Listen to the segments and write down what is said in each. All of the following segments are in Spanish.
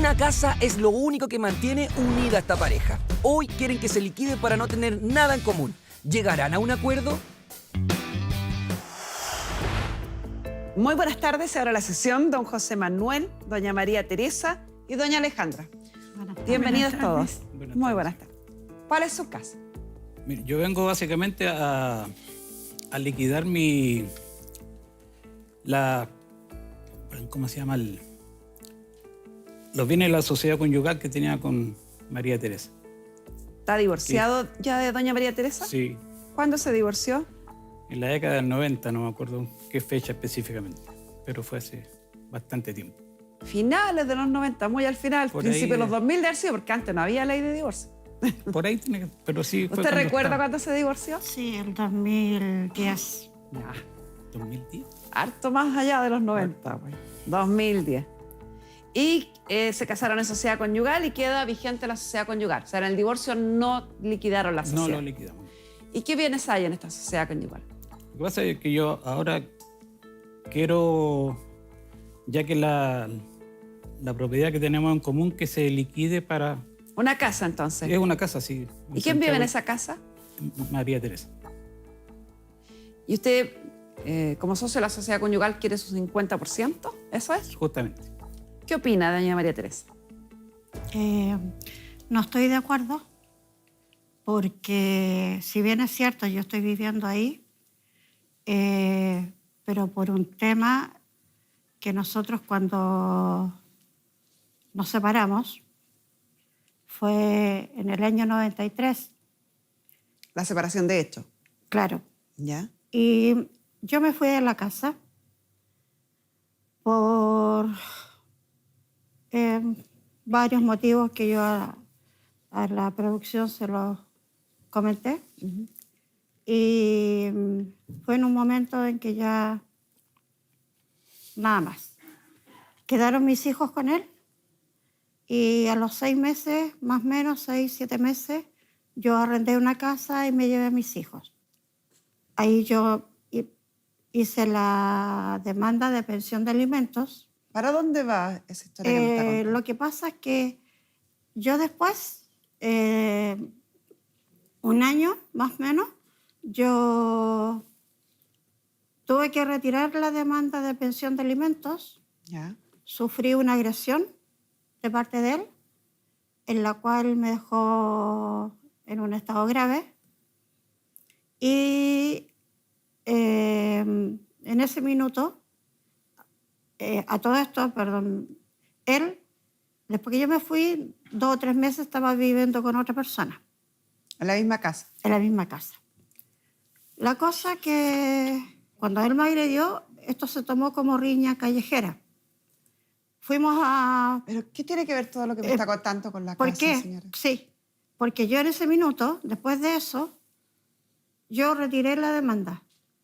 Una casa es lo único que mantiene unida a esta pareja. Hoy quieren que se liquide para no tener nada en común. ¿Llegarán a un acuerdo? Muy buenas tardes. Ahora la sesión, don José Manuel, doña María Teresa y doña Alejandra. Bienvenidos todos. Muy buenas tardes. ¿Cuál es su casa? Mire, yo vengo básicamente a liquidar ¿cómo se llama? Los bienes de la sociedad conyugal que tenía con María Teresa. ¿Está divorciado ya de doña María Teresa? Sí, ¿Cuándo se divorció? en la década del 90, no me acuerdo qué fecha específicamente, pero fue hace bastante tiempo. Finales de los 90, muy al final, Por principio de ahí, los 2000 de haber sido, porque antes no había ley de divorcio. Por ahí tiene que, pero sí fue ¿Usted cuando recuerda estaba. cuándo se divorció? Sí, el 2010. Ya, 2010. harto más allá de los 90, pues. 2010. Y se casaron en sociedad conyugal y queda vigente la sociedad conyugal. O sea, en el divorcio no liquidaron la sociedad. No lo liquidamos. ¿Y qué bienes hay en esta sociedad conyugal? Lo que pasa es que yo ahora quiero, ya que la propiedad que tenemos en común, que se liquide para... Una casa, entonces. Es una casa, sí. ¿Y quién vive en esa casa? María Teresa. ¿Y usted, como socio de la sociedad conyugal, quiere su 50%? ¿Eso es? Justamente. ¿Qué opina doña María Teresa? No estoy de acuerdo porque si bien es cierto, yo estoy viviendo ahí, pero por un tema que nosotros cuando nos separamos fue en el año 93, La separación de hecho. claro. ¿Ya? Y yo me fui de la casa por varios motivos que yo a la producción se los comenté. Y fue en un momento en que ya nada más. Quedaron mis hijos con él y a los 6 meses, más o menos 6, 7 meses, yo arrendé una casa y me llevé a mis hijos. Ahí yo hice la demanda de pensión de alimentos. ¿Para dónde va esa historia que me está contando? Lo que pasa es que yo después, un año más o menos, yo tuve que retirar la demanda de pensión de alimentos. ¿Ya? Sufrí una agresión de parte de él, en la cual me dejó en un estado grave. Y en ese minuto, a todo esto, perdón, él, después que yo me fui, 2 o 3 meses estaba viviendo con otra persona. En la misma casa. En la misma casa. La cosa que cuando él me agredió, esto se tomó como riña callejera. Fuimos a... ¿Pero qué tiene que ver todo lo que me está contando con la ¿Por casa, qué? señora? Sí, porque yo en ese minuto, después de eso, yo retiré la demanda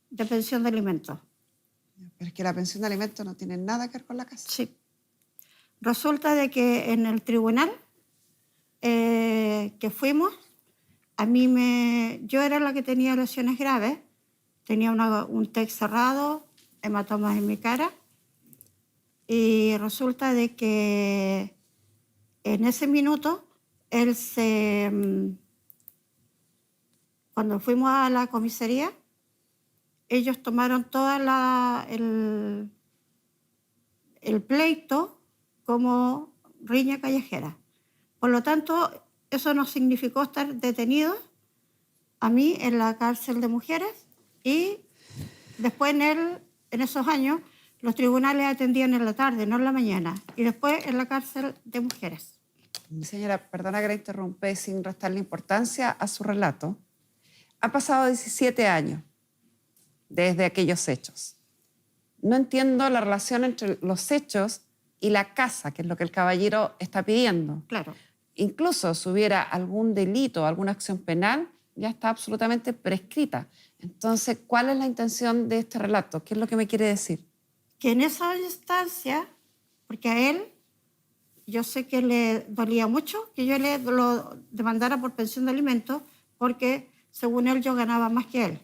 de pensión de alimentos. Pero es que la pensión de alimentos no tiene nada que ver con la casa. Sí. Resulta de que en el tribunal que fuimos, yo era la que tenía lesiones graves, tenía un TEC cerrado, hematomas en mi cara, y resulta de que en ese minuto, cuando fuimos a la comisaría, ellos tomaron todo el pleito como riña callejera. Por lo tanto, eso nos significó estar detenidos a mí en la cárcel de mujeres y después en esos años los tribunales atendían en la tarde, no en la mañana, y después en la cárcel de mujeres. Señora, perdona que la interrumpe sin restarle importancia a su relato. Han pasado 17 años desde aquellos hechos. No entiendo la relación entre los hechos y la casa, que es lo que el caballero está pidiendo. Claro. Incluso si hubiera algún delito, alguna acción penal, ya está absolutamente prescrita. Entonces, ¿cuál es la intención de este relato? ¿Qué es lo que me quiere decir? Que en esa instancia, porque a él, yo sé que le dolía mucho que yo lo demandara por pensión de alimentos, porque según él yo ganaba más que él.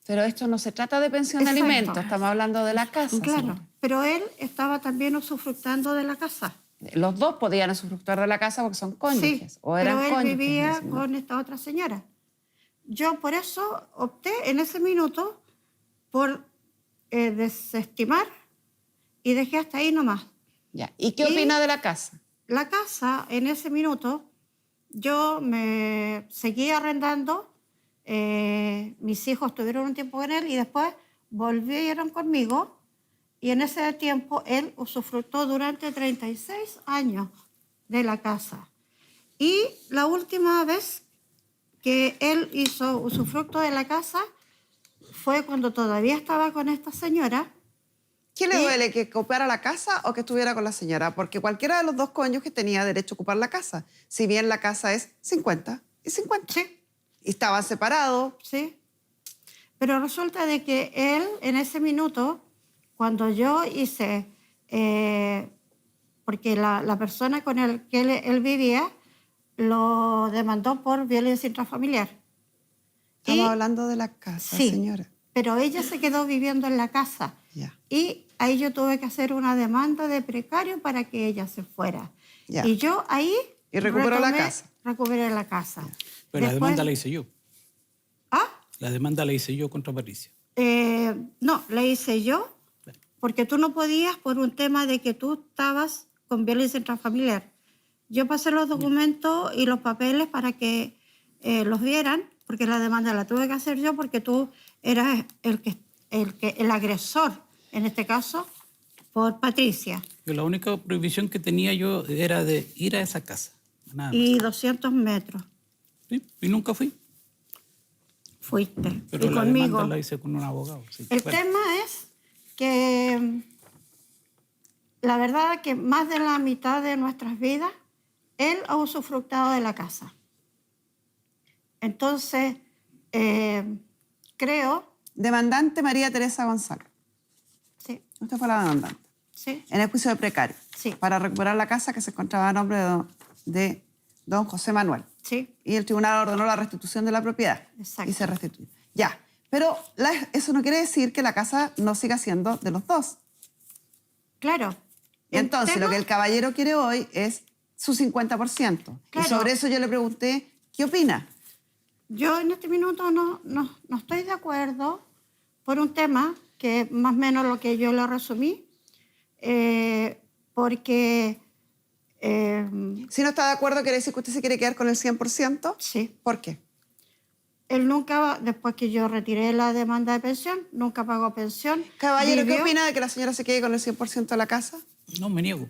Pero esto no se trata de pensión de Exacto. alimentos, estamos hablando de la casa. Claro, señora. pero él estaba también usufructando de la casa. Los dos podían usufructuar de la casa porque son cónyuges. Sí, o eran pero él cónyuges en vivía ese momento. con esta otra señora. Yo por eso opté en ese minuto por desestimar y dejé hasta ahí nomás. Ya. ¿Y qué Y- opina de la casa? La casa, en ese minuto, yo me seguía arrendando. Mis hijos estuvieron un tiempo con él y después volvieron conmigo. Y en ese tiempo él usufructó durante 36 años de la casa. Y la última vez que él hizo usufructo de la casa fue cuando todavía estaba con esta señora. ¿Qué le ¿Y? duele, que ocupara la casa o que estuviera con la señora? Porque cualquiera de los dos cónyuges tenía derecho a ocupar la casa, si bien la casa es 50 y 50. Sí, Y estaban separados. sí. Pero resulta de que él, en ese minuto, cuando yo hice, porque la persona con el que él vivía lo demandó por violencia intrafamiliar. Estamos Y- hablando de la casa, sí, señora. pero ella se quedó viviendo en la casa. Ya. Y ahí yo tuve que hacer una demanda de precario para que ella se fuera. Ya. Y yo ahí... Y recuperó la casa. Recuperé la casa. Pero la Después- demanda la hice yo. ¿Ah? La demanda la hice yo contra Patricia. No, la hice yo porque tú no podías por un tema de que tú estabas con violencia intrafamiliar. Yo pasé los documentos y los papeles para que los vieran, porque la demanda la tuve que hacer yo porque tú eras el agresor, en este caso, por Patricia. Yo la única prohibición que tenía yo era de ir a esa casa. Nada más. Y 200 metros. Sí, y nunca fui. Fuiste. Pero y la conmigo. demanda la hice con un abogado. Sí. El Bueno, tema es que la verdad que más de la mitad de nuestras vidas, él ha usufructado de la casa. Entonces, creo, Demandante María Teresa González. sí, Usted fue la demandante. sí, En el juicio de precario. Sí. Para recuperar la casa que se encontraba a nombre de don José Manuel. sí, Y el tribunal ordenó la restitución de la propiedad. Exacto. Y se restituyó. Ya. Pero eso no quiere decir que la casa no siga siendo de los dos. claro. Y El entonces, tema- lo que el caballero quiere hoy es su 50%. Claro. Y sobre eso yo le pregunté, ¿qué opina? Yo en este minuto no estoy de acuerdo por un tema que es más o menos lo que yo le resumí, porque Si no está de acuerdo, ¿quiere decir que usted se quiere quedar con el 100%? sí, ¿Por qué? él nunca, después que yo retiré la demanda de pensión, nunca pagó pensión. Caballero, ¿qué Vivió- opina de que la señora se quede con el 100% de la casa? no, me niego.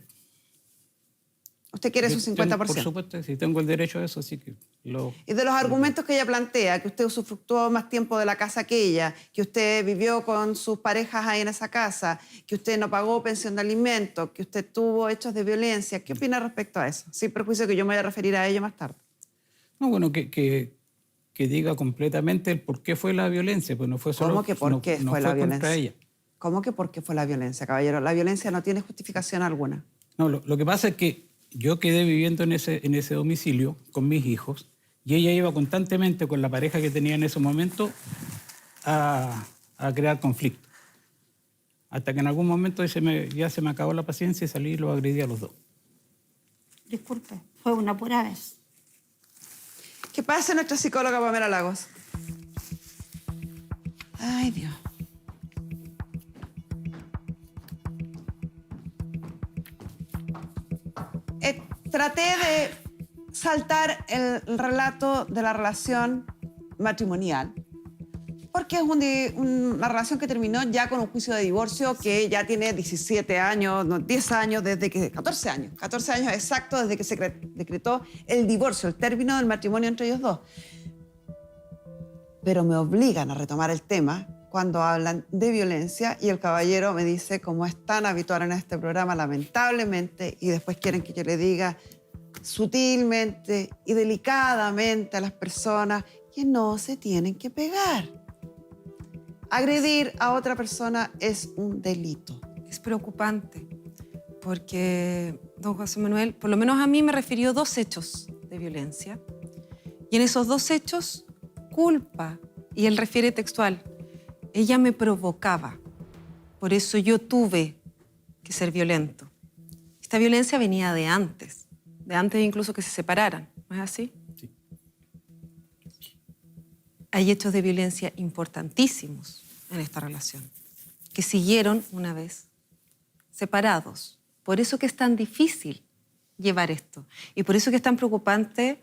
¿Usted quiere su Yo tengo, 50%? por supuesto, si tengo el derecho a eso, así que lo... Y de los argumentos que ella plantea, que usted usufructuó más tiempo de la casa que ella, que usted vivió con sus parejas ahí en esa casa, que usted no pagó pensión de alimentos, que usted tuvo hechos de violencia, ¿qué opina respecto a eso? Sin perjuicio que yo me voy a referir a ello más tarde. No, bueno, que diga completamente el por qué fue la violencia, pues no fue solo... ¿Cómo que por qué no fue la contra violencia? ella. ¿Cómo que por qué fue la violencia, caballero? La violencia no tiene justificación alguna. No, lo que pasa es que yo quedé viviendo en ese domicilio con mis hijos y ella iba constantemente con la pareja que tenía en ese momento a crear conflicto. Hasta que en algún momento ya se me acabó la paciencia y salí y los agredí a los dos. Disculpe, fue una pura vez. ¿Qué pasa nuestra psicóloga Pamela Lagos? Ay, Dios. Traté de saltar el relato de la relación matrimonial, porque es una relación que terminó ya con un juicio de divorcio que ya tiene 17 años, no, 10 años, 14 años exactos desde que se decretó el divorcio, el término del matrimonio entre ellos dos. Pero me obligan a retomar el tema cuando hablan de violencia y el caballero me dice, como es tan habitual en este programa, lamentablemente, y después quieren que yo le diga sutilmente y delicadamente a las personas que no se tienen que pegar. Agredir a otra persona es un delito. Es preocupante porque don José Manuel, por lo menos a mí, me refirió 2 hechos de violencia y en esos 2 hechos culpa, y él refiere textual, ella me provocaba, por eso yo tuve que ser violento. Esta violencia venía de antes incluso que se separaran, ¿no es así? Sí. Hay hechos de violencia importantísimos en esta relación, que siguieron una vez separados. Por eso que es tan difícil llevar esto. Y por eso que es tan preocupante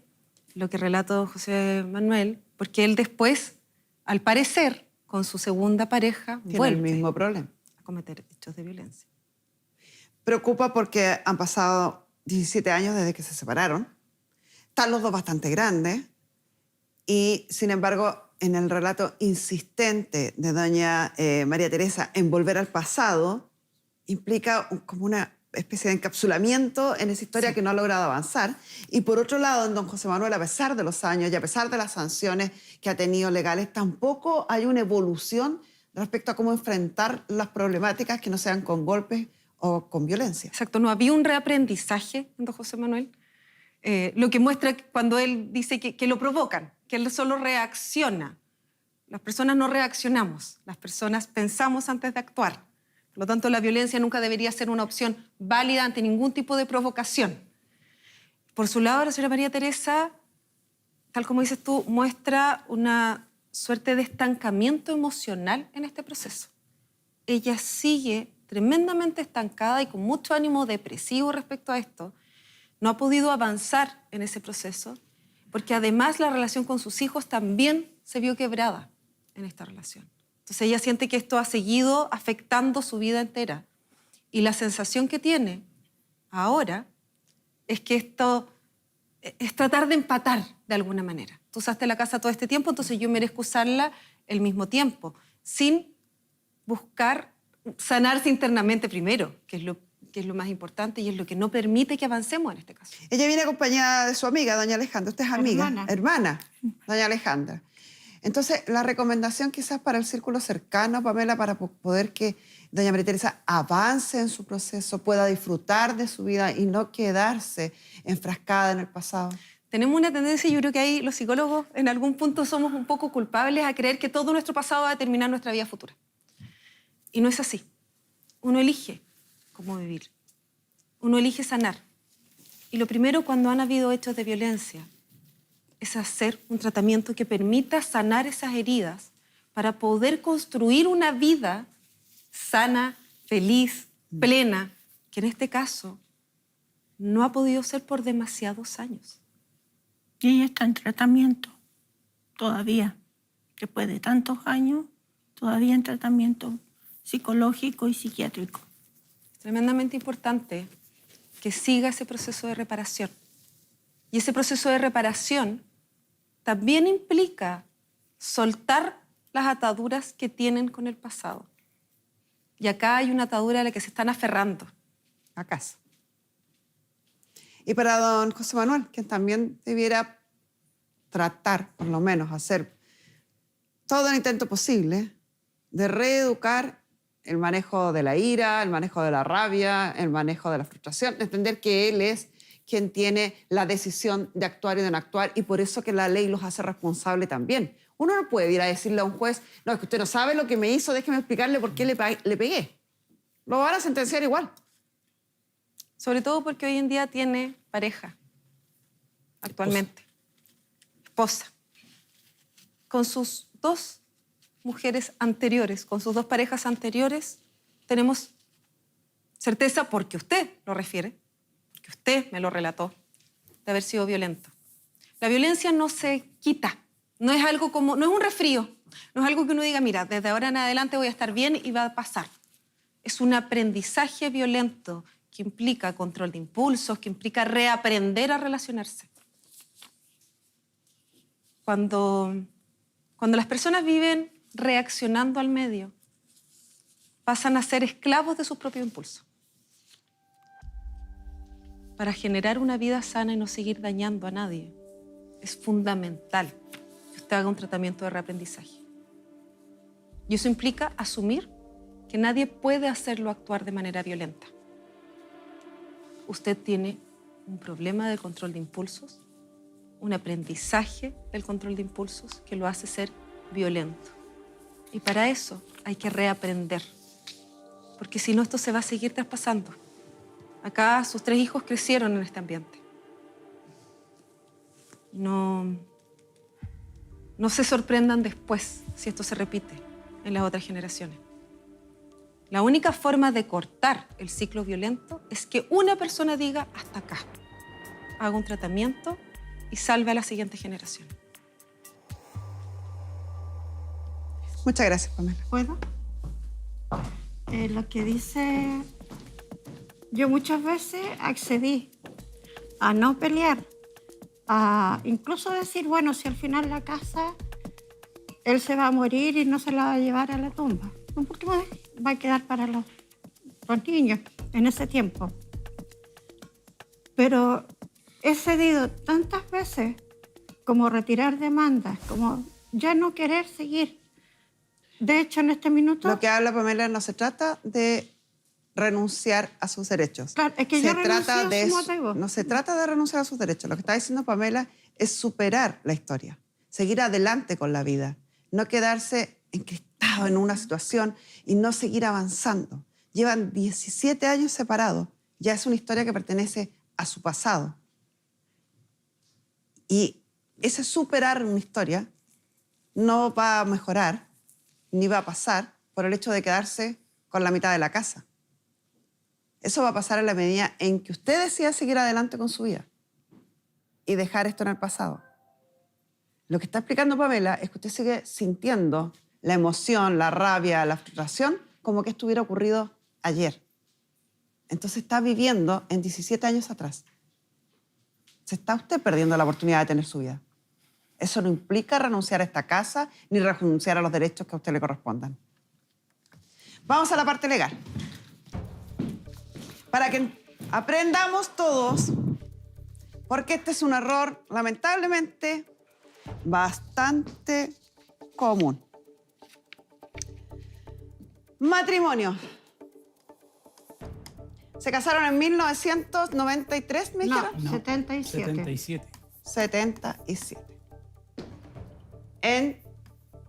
lo que relata don José Manuel, porque él después, al parecer, con su segunda pareja, Tiene vuelve el mismo problema. a cometer hechos de violencia. Preocupa porque han pasado 17 años desde que se separaron. Están los dos bastante grandes. Y, sin embargo, en el relato insistente de doña María Teresa en volver al pasado, implica como una especie de encapsulamiento en esa historia que no ha logrado avanzar. Y por otro lado, en don José Manuel, a pesar de los años y a pesar de las sanciones que ha tenido legales, tampoco hay una evolución respecto a cómo enfrentar las problemáticas que no sean con golpes o con violencia. Exacto, no había un reaprendizaje en don José Manuel, lo que muestra cuando él dice que lo provocan, que él solo reacciona. Las personas no reaccionamos, las personas pensamos antes de actuar. Por lo tanto, la violencia nunca debería ser una opción válida ante ningún tipo de provocación. Por su lado, la señora María Teresa, tal como dices tú, muestra una suerte de estancamiento emocional en este proceso. Ella sigue tremendamente estancada y con mucho ánimo depresivo respecto a esto. No ha podido avanzar en ese proceso porque además la relación con sus hijos también se vio quebrada en esta relación. Entonces ella siente que esto ha seguido afectando su vida entera. Y la sensación que tiene ahora es que esto es tratar de empatar de alguna manera. Tú usaste la casa todo este tiempo, entonces yo merezco usarla el mismo tiempo, sin buscar sanarse internamente primero, que es lo más importante y es lo que no permite que avancemos en este caso. Ella viene acompañada de su amiga, doña Alejandra. Usted es amiga, hermana, doña Alejandra. Entonces, la recomendación quizás para el círculo cercano, Pamela, para poder que doña María Teresa avance en su proceso, pueda disfrutar de su vida y no quedarse enfrascada en el pasado. Tenemos una tendencia, yo creo que ahí los psicólogos en algún punto somos un poco culpables a creer que todo nuestro pasado va a determinar nuestra vida futura. Y no es así. Uno elige cómo vivir. Uno elige sanar. Y lo primero cuando han habido hechos de violencia es hacer un tratamiento que permita sanar esas heridas para poder construir una vida sana, feliz, plena, que en este caso no ha podido ser por demasiados años. Y ella está en tratamiento todavía, después de tantos años, todavía en tratamiento psicológico y psiquiátrico. Tremendamente importante que siga ese proceso de reparación. Y ese proceso de reparación también implica soltar las ataduras que tienen con el pasado. Y acá hay una atadura a la que se están aferrando. A casa. Y para don José Manuel, que también debiera tratar, por lo menos, hacer todo el intento posible de reeducar el manejo de la ira, el manejo de la rabia, el manejo de la frustración, entender que él es quien tiene la decisión de actuar y de no actuar, y por eso que la ley los hace responsables también. Uno no puede ir a decirle a un juez, no, es que usted no sabe lo que me hizo, déjeme explicarle por qué le pegué. Lo van a sentenciar igual. Sobre todo porque hoy en día tiene pareja, actualmente. Esposa. Con sus dos mujeres anteriores, con sus dos parejas anteriores, tenemos certeza, porque usted lo refiere, porque usted me lo relató, de haber sido violento. La violencia no se quita, no es algo como, no es un resfrío, no es algo que uno diga, mira, desde ahora en adelante voy a estar bien y va a pasar. Es un aprendizaje violento que implica control de impulsos, que implica reaprender a relacionarse. Cuando las personas viven reaccionando al medio, pasan a ser esclavos de sus propios impulsos. Para generar una vida sana y no seguir dañando a nadie, es fundamental que usted haga un tratamiento de reaprendizaje. Y eso implica asumir que nadie puede hacerlo actuar de manera violenta. Usted tiene un problema de control de impulsos, un aprendizaje del control de impulsos que lo hace ser violento. Y para eso hay que reaprender, porque si no esto se va a seguir traspasando Acá sus 3 hijos crecieron en este ambiente. No se sorprendan después si esto se repite en las otras generaciones. La única forma de cortar el ciclo violento es que una persona diga hasta acá, haga un tratamiento y salve a la siguiente generación. Muchas gracias, Pamela. ¿Puedo? Lo que dice, yo muchas veces accedí a no pelear, a incluso decir, bueno, si al final la casa, él se va a morir y no se la va a llevar a la tumba. Un último va a quedar para los niños en ese tiempo. Pero he cedido tantas veces como retirar demandas, como ya no querer seguir. De hecho, en este minuto... Lo que habla Pamela no se trata de renunciar a sus derechos. Claro, es que yo renuncio a su motivo. No se trata de renunciar a sus derechos. Lo que está diciendo Pamela es superar la historia, seguir adelante con la vida, no quedarse encristado en una situación y no seguir avanzando. Llevan 17 años separados. Ya es una historia que pertenece a su pasado. Y ese superar una historia no va a mejorar ni va a pasar por el hecho de quedarse con la mitad de la casa. Eso va a pasar en la medida en que usted decida seguir adelante con su vida y dejar esto en el pasado. Lo que está explicando Pamela es que usted sigue sintiendo la emoción, la rabia, la frustración como que esto hubiera ocurrido ayer. Entonces está viviendo en 17 años atrás. Se está usted perdiendo la oportunidad de tener su vida. Eso no implica renunciar a esta casa ni renunciar a los derechos que a usted le correspondan. Vamos a la parte legal. Para que aprendamos todos, porque este es un error, lamentablemente, bastante común. Matrimonio. ¿Se casaron en 1993, me No, dijeron? 77. 77. 77. En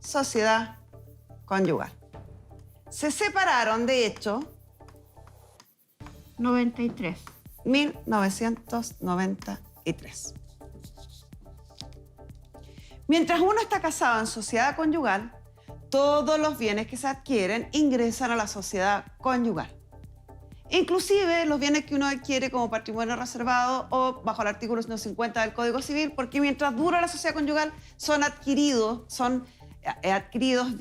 sociedad conyugal. Se separaron, de hecho, 93. 1993. Mientras uno está casado en sociedad conyugal, todos los bienes que se adquieren ingresan a la sociedad conyugal. Inclusive los bienes que uno adquiere como patrimonio reservado o bajo el artículo 150 del Código Civil, porque mientras dura la sociedad conyugal son adquiridos,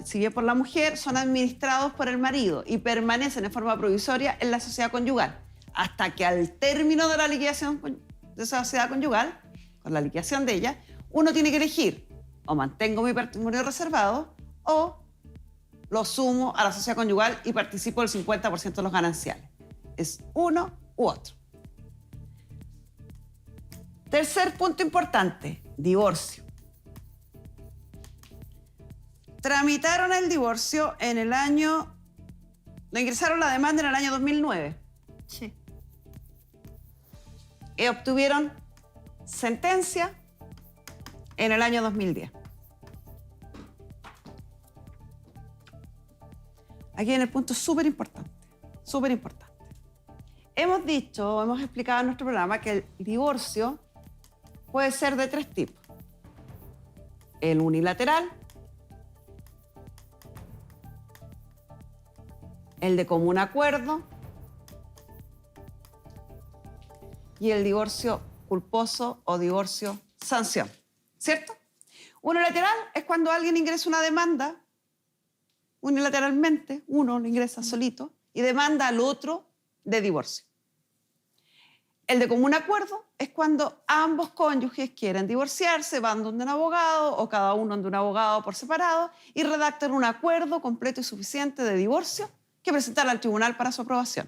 si bien por la mujer, son administrados por el marido y permanecen en forma provisoria en la sociedad conyugal, hasta que al término de la liquidación de esa sociedad conyugal, con la liquidación de ella, uno tiene que elegir: o mantengo mi patrimonio reservado o lo sumo a la sociedad conyugal y participo del 50% de los gananciales. Es uno u otro. Tercer punto importante: divorcio. Tramitaron el divorcio en el año... Lo ingresaron la demanda en el año 2009. Sí. Y obtuvieron sentencia en el año 2010. Aquí en el punto súper importante, súper importante. Hemos explicado en nuestro programa que el divorcio puede ser de 3 tipos. El unilateral, el de común acuerdo y el divorcio culposo o divorcio sanción, ¿cierto? Unilateral es cuando alguien ingresa una demanda unilateralmente, uno lo ingresa solito y demanda al otro de divorcio. El de común acuerdo es cuando ambos cónyuges quieren divorciarse, van donde un abogado o cada uno donde un abogado por separado y redactan un acuerdo completo y suficiente de divorcio que presentan al tribunal para su aprobación.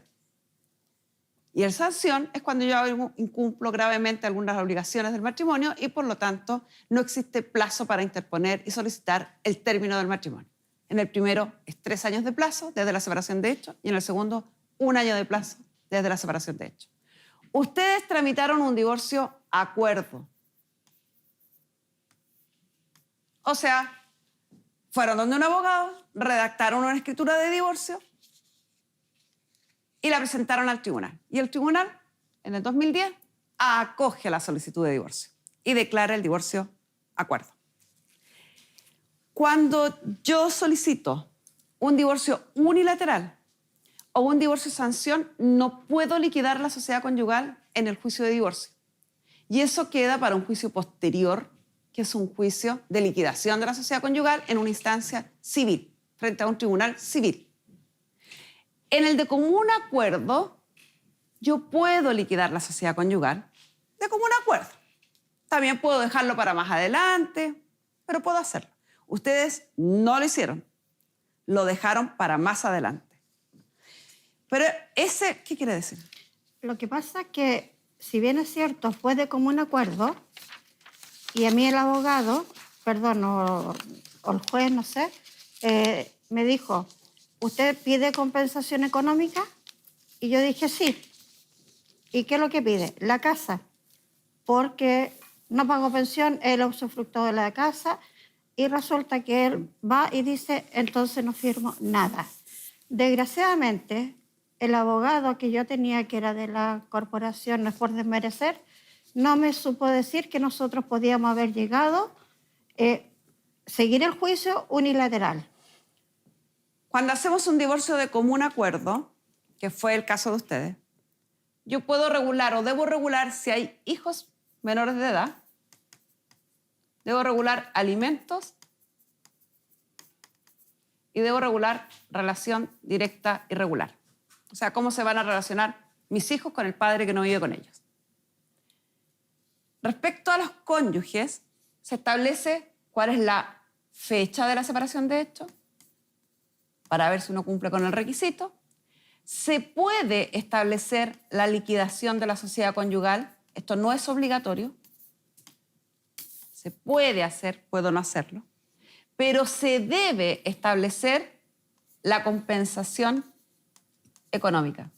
Y el sanción es cuando yo incumplo gravemente algunas obligaciones del matrimonio y por lo tanto no existe plazo para interponer y solicitar el término del matrimonio. En el primero es 3 años de plazo desde la separación de hecho y en el segundo 1 año de plazo desde la separación de hecho. Ustedes tramitaron un divorcio acuerdo. O sea, fueron donde un abogado, redactaron una escritura de divorcio y la presentaron al tribunal. Y el tribunal, en el 2010, acoge la solicitud de divorcio y declara el divorcio acuerdo. Cuando yo solicito un divorcio unilateral o un divorcio sanción, no puedo liquidar la sociedad conyugal en el juicio de divorcio. Y eso queda para un juicio posterior, que es un juicio de liquidación de la sociedad conyugal en una instancia civil, frente a un tribunal civil. En el de común acuerdo, yo puedo liquidar la sociedad conyugal de común acuerdo. También puedo dejarlo para más adelante, pero puedo hacerlo. Ustedes no lo hicieron, lo dejaron para más adelante. Pero ese, ¿qué quiere decir? Lo que pasa es que, si bien es cierto, fue de común acuerdo, y a mí el abogado, perdón, o el juez, no sé, me dijo, ¿usted pide compensación económica? Y yo dije, sí. ¿Y qué es lo que pide? La casa, porque no pago pensión, él usufructó de la casa, y resulta que él va y dice, entonces no firmo nada. Desgraciadamente, el abogado que yo tenía, que era de la corporación, no es por desmerecer, no me supo decir que nosotros podíamos haber llegado seguir el juicio unilateral. Cuando hacemos un divorcio de común acuerdo, que fue el caso de ustedes, yo puedo regular o debo regular si hay hijos menores de edad, debo regular alimentos y debo regular relación directa y regular. O sea, cómo se van a relacionar mis hijos con el padre que no vive con ellos. Respecto a los cónyuges, se establece cuál es la fecha de la separación de hechos para ver si uno cumple con el requisito. Se puede establecer la liquidación de la sociedad conyugal. Esto no es obligatorio. Se puede hacer, puedo no hacerlo. Pero se debe establecer la compensación económica.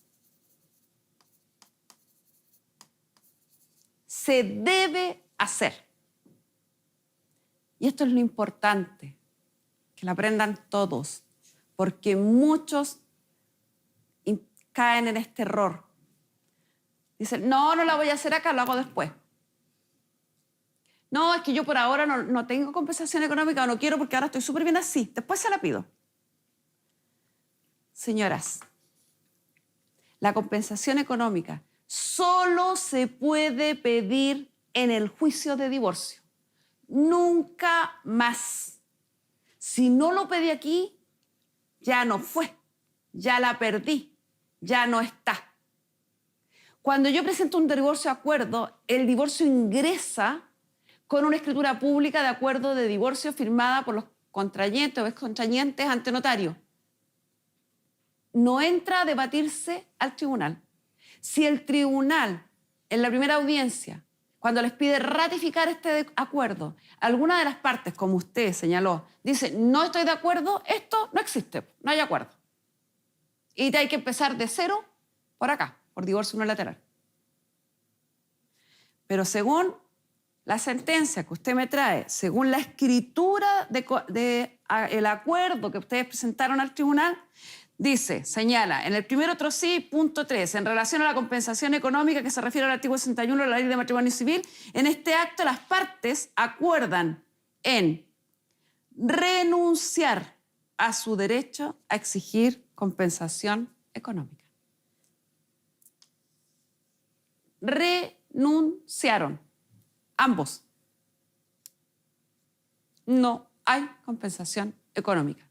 Se debe hacer. Y esto es lo importante, que lo aprendan todos, porque muchos caen en este error. Dicen, no la voy a hacer acá, lo hago después. No, es que yo por ahora no tengo compensación económica o no quiero porque ahora estoy súper bien así. Después se la pido. Señoras, la compensación económica solo se puede pedir en el juicio de divorcio. Nunca más. Si no lo pedí aquí, ya no fue. Ya la perdí. Ya no está. Cuando yo presento un divorcio acuerdo, el divorcio ingresa con una escritura pública de acuerdo de divorcio firmada por los contrayentes o excontrayentes ante notario. No entra a debatirse al tribunal. Si el tribunal, en la primera audiencia, cuando les pide ratificar este acuerdo, alguna de las partes, como usted señaló, dice, no estoy de acuerdo, esto no existe, no hay acuerdo. Y hay que empezar de cero por acá, por divorcio unilateral. Pero según la sentencia que usted me trae, según la escritura del acuerdo que ustedes presentaron al tribunal, dice, señala, en el primer otro sí, punto 3, en relación a la compensación económica que se refiere al artículo 61 de la Ley de Matrimonio Civil, en este acto las partes acuerdan en renunciar a su derecho a exigir compensación económica. Renunciaron. Ambos. No hay compensación económica.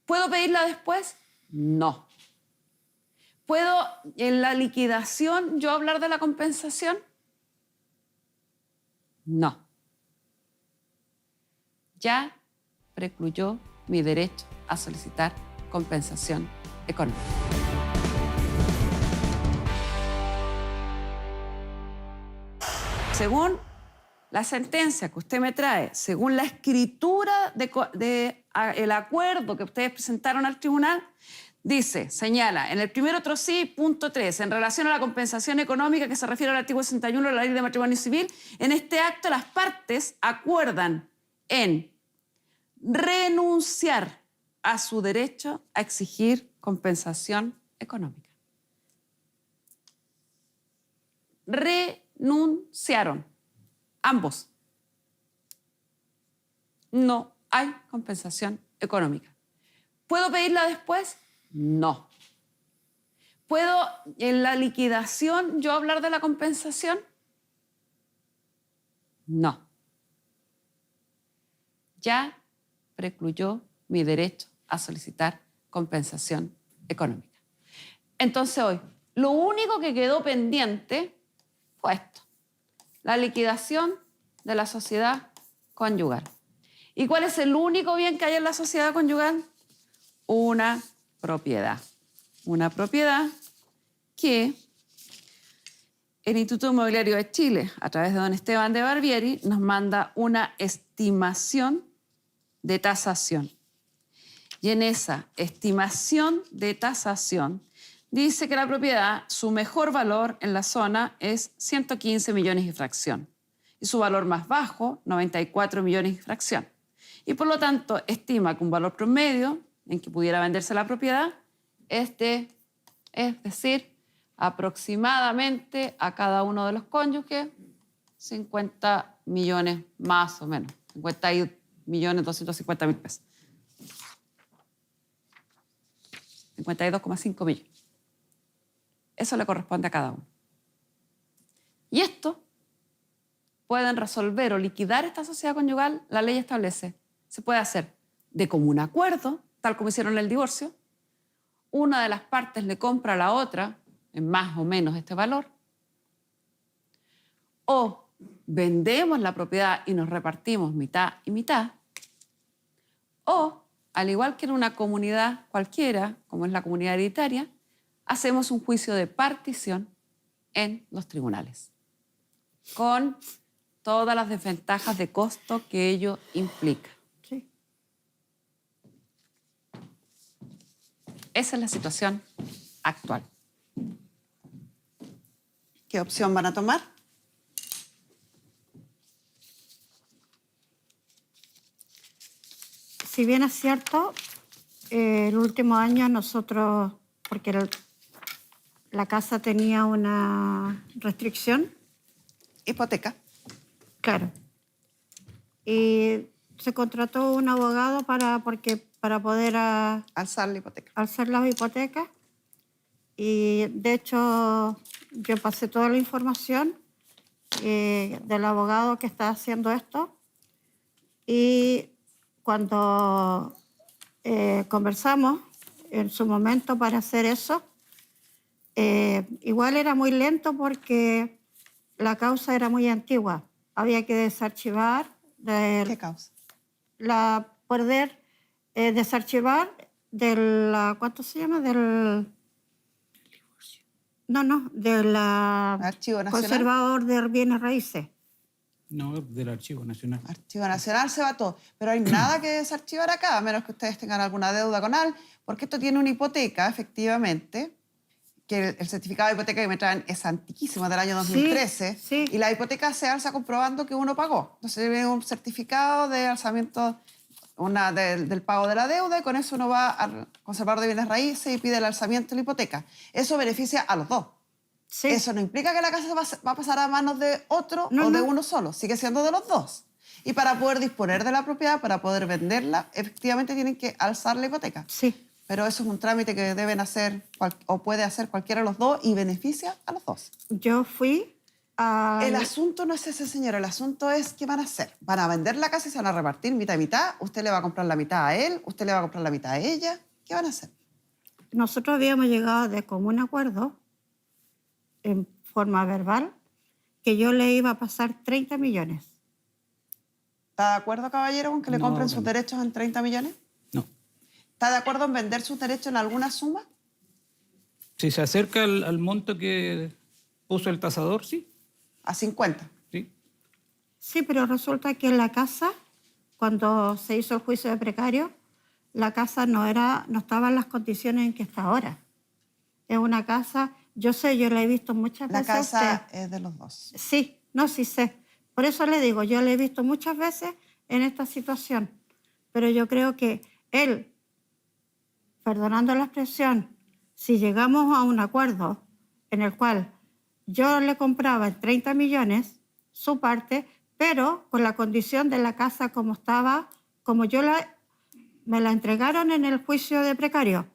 ¿Puedo pedirla después? No. ¿Puedo en la liquidación yo hablar de la compensación? No. Ya precluyó mi derecho a solicitar compensación económica. Según la sentencia que usted me trae, según la escritura del acuerdo que ustedes presentaron al tribunal, dice, señala, en el primer otro sí, punto 3, en relación a la compensación económica que se refiere al artículo 61 de la Ley de Matrimonio Civil, en este acto las partes acuerdan en renunciar a su derecho a exigir compensación económica. renunciaron. Ambos. No hay compensación económica. ¿Puedo pedirla después? No. ¿Puedo en la liquidación yo hablar de la compensación? No. Ya precluyó mi derecho a solicitar compensación económica. Entonces hoy, lo único que quedó pendiente fue esto, la liquidación de la sociedad conyugal. ¿Y cuál es el único bien que hay en la sociedad conyugal? Una propiedad. Una propiedad que el Instituto Inmobiliario de Chile, a través de don Esteban de Barbieri, nos manda una estimación de tasación. Y en esa estimación de tasación dice que la propiedad, su mejor valor en la zona es 115 millones y fracción. Y su valor más bajo, 94 millones y fracción. Y por lo tanto, estima que un valor promedio en que pudiera venderse la propiedad es decir, aproximadamente a cada uno de los cónyuges 50 millones más o menos, 50.250.000 pesos. 52,5 millones. Eso le corresponde a cada uno. Y esto pueden resolver o liquidar esta sociedad conyugal, la ley establece. Se puede hacer de común acuerdo, tal como hicieron el divorcio. Una de las partes le compra a la otra en más o menos este valor. O vendemos la propiedad y nos repartimos mitad y mitad. O, al igual que en una comunidad cualquiera, como es la comunidad hereditaria, hacemos un juicio de partición en los tribunales, con todas las desventajas de costo que ello implica. Sí. Esa es la situación actual. ¿Qué opción van a tomar? Si bien es cierto, el último año nosotros, porque la casa tenía una restricción, Hipoteca. claro, y se contrató un abogado para poder Alzar la hipoteca. alzar las hipotecas, y de hecho yo pasé toda la información del abogado que está haciendo esto, y cuando conversamos en su momento para hacer eso, igual era muy lento porque la causa era muy antigua. Había que desarchivar, ¿Qué causa? poder desarchivar ¿cuánto se llama? Del Archivo Nacional. conservador de bienes raíces. No, del Archivo Nacional. Archivo Nacional se va todo. Pero hay nada que desarchivar acá, a menos que ustedes tengan alguna deuda con AL, porque esto tiene una hipoteca, efectivamente, que el certificado de hipoteca que me traen es antiquísimo, del año 2013, sí. y la hipoteca se alza comprobando que uno pagó. Entonces viene un certificado de alzamiento del pago de la deuda, y con eso uno va al conservador de bienes raíces y pide el alzamiento de la hipoteca. Eso beneficia a los dos. Sí. Eso no implica que la casa va a pasar a manos de otro No, o de no. uno solo, sigue siendo de los dos. Y para poder disponer de la propiedad, para poder venderla, efectivamente tienen que alzar la hipoteca. Sí. Pero eso es un trámite que deben hacer o puede hacer cualquiera de los dos y beneficia a los dos. Yo fui a... El asunto no es ese, señor. El asunto es qué van a hacer. Van a vender la casa y se van a repartir mitad y mitad. Usted le va a comprar la mitad a él, usted le va a comprar la mitad a ella. ¿Qué van a hacer? Nosotros habíamos llegado de común acuerdo, en forma verbal, que yo le iba a pasar 30 millones. ¿Está de acuerdo, caballero, con que le No, compren sus no. derechos en 30 millones? No. ¿Está de acuerdo en vender sus derechos en alguna suma? Si se acerca al monto que puso el tasador, sí. A 50. Sí. Sí, pero resulta que la casa, cuando se hizo el juicio de precario, la casa no estaba en las condiciones en que está ahora. Es una casa, yo sé, yo la he visto muchas La veces. a casa usted. es de los dos. Sí, no, sí sé. Por eso le digo, yo la he visto muchas veces en esta situación. Pero yo creo que él, perdonando la expresión, si llegamos a un acuerdo en el cual yo le compraba en 30 millones su parte, pero con la condición de la casa como estaba, como me la entregaron en el juicio de precario.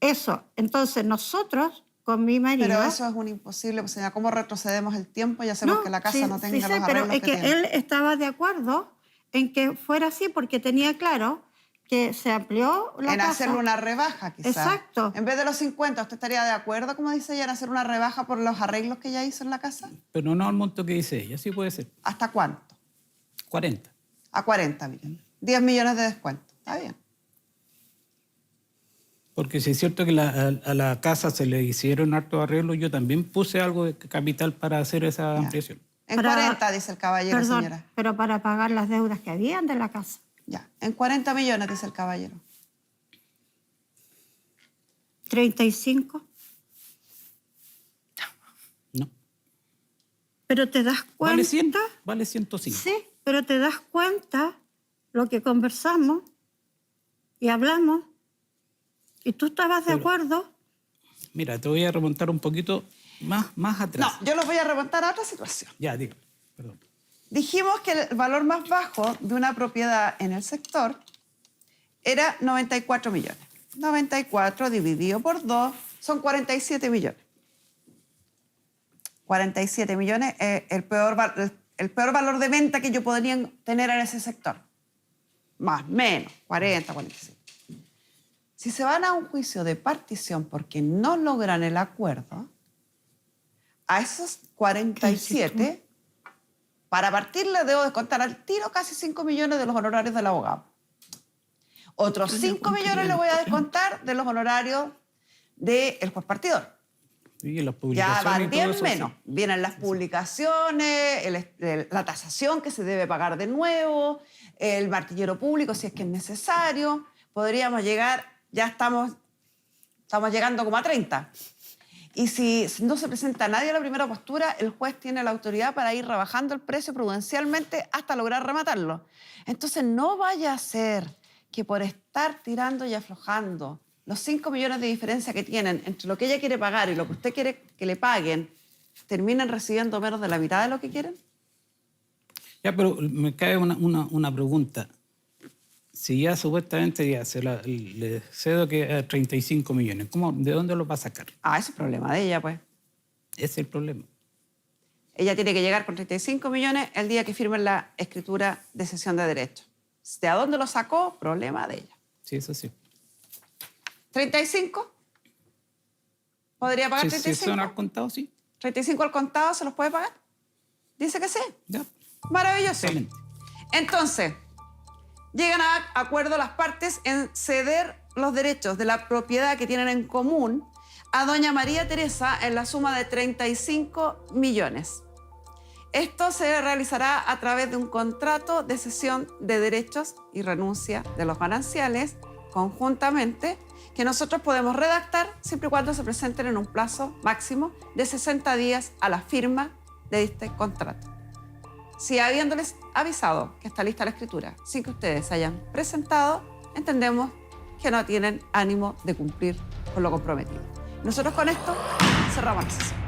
Eso, entonces nosotros, con mi marido... Pero eso es un imposible, pues, señora, ¿cómo retrocedemos el tiempo y hacemos que la casa no tenga sí los sé, pero arreglos es que tiene? él estaba de acuerdo en que fuera así porque tenía claro que se amplió la En casa. hacerle una rebaja, quizás. Exacto. En vez de los 50, ¿usted estaría de acuerdo, como dice ella, en hacer una rebaja por los arreglos que ella hizo en la casa? Pero no al monto que dice ella, sí puede ser. ¿Hasta cuánto? 40. A 40 millones. 10 millones de descuento. Está bien. Porque si es cierto que a la casa se le hicieron hartos arreglos, yo también puse algo de capital para hacer esa ampliación. En Para- 40, dice el caballero, Perdón, señora. pero para pagar las deudas que habían de la casa. Ya. En 40 millones, dice el caballero. 35. No. Pero te das cuenta... Vale 100, vale 105. Sí, pero te das cuenta lo que conversamos y hablamos y tú estabas de Pero- acuerdo. Mira, te voy a remontar un poquito más atrás. No, yo los voy a remontar a otra situación. Ya, digo, perdón. Dijimos que el valor más bajo de una propiedad en el sector era 94 millones. 94 dividido por 2 son 47 millones. 47 millones es el peor valor de venta que yo podría tener en ese sector. Más, menos, 40, 47. Si se van a un juicio de partición porque no logran el acuerdo, a esos 47, para partir le debo descontar al tiro casi 5 millones de los honorarios del abogado. Otros 5 millones le voy a descontar de los honorarios del juez partidor. Y las Ya publicaciones van y todo 10 eso, menos. sí. Vienen las publicaciones, la tasación que se debe pagar de nuevo, el martillero público si es que es necesario. Podríamos llegar, ya estamos llegando como a 30. Y si no se presenta nadie a la primera postura, el juez tiene la autoridad para ir rebajando el precio prudencialmente hasta lograr rematarlo. Entonces no vaya a ser que por estar tirando y aflojando los 5 millones de diferencia que tienen entre lo que ella quiere pagar y lo que usted quiere que le paguen, terminen recibiendo menos de la mitad de lo que quieren. Ya, pero me cae una pregunta. Si ya supuestamente ya le cedo que a 35 millones, ¿de dónde los va a sacar? Ah, ese es el problema de ella, pues. Ese es el problema. Ella tiene que llegar con 35 millones el día que firmen la escritura de cesión de derechos. ¿De a dónde lo sacó? Problema de ella. Sí, eso sí. 35. ¿Podría pagar Si 35? son al contado, sí. 35 al contado, ¿se los puede pagar? Dice que sí. Ya. Maravilloso. Excelente. Entonces, llegan a acuerdo las partes en ceder los derechos de la propiedad que tienen en común a doña María Teresa en la suma de 35 millones. Esto se realizará a través de un contrato de cesión de derechos y renuncia de los gananciales conjuntamente que nosotros podemos redactar siempre y cuando se presenten en un plazo máximo de 60 días a la firma de este contrato. Si habiéndoles avisado que está lista la escritura sin que ustedes se hayan presentado, entendemos que no tienen ánimo de cumplir con lo comprometido. Nosotros con esto cerramos la sesión.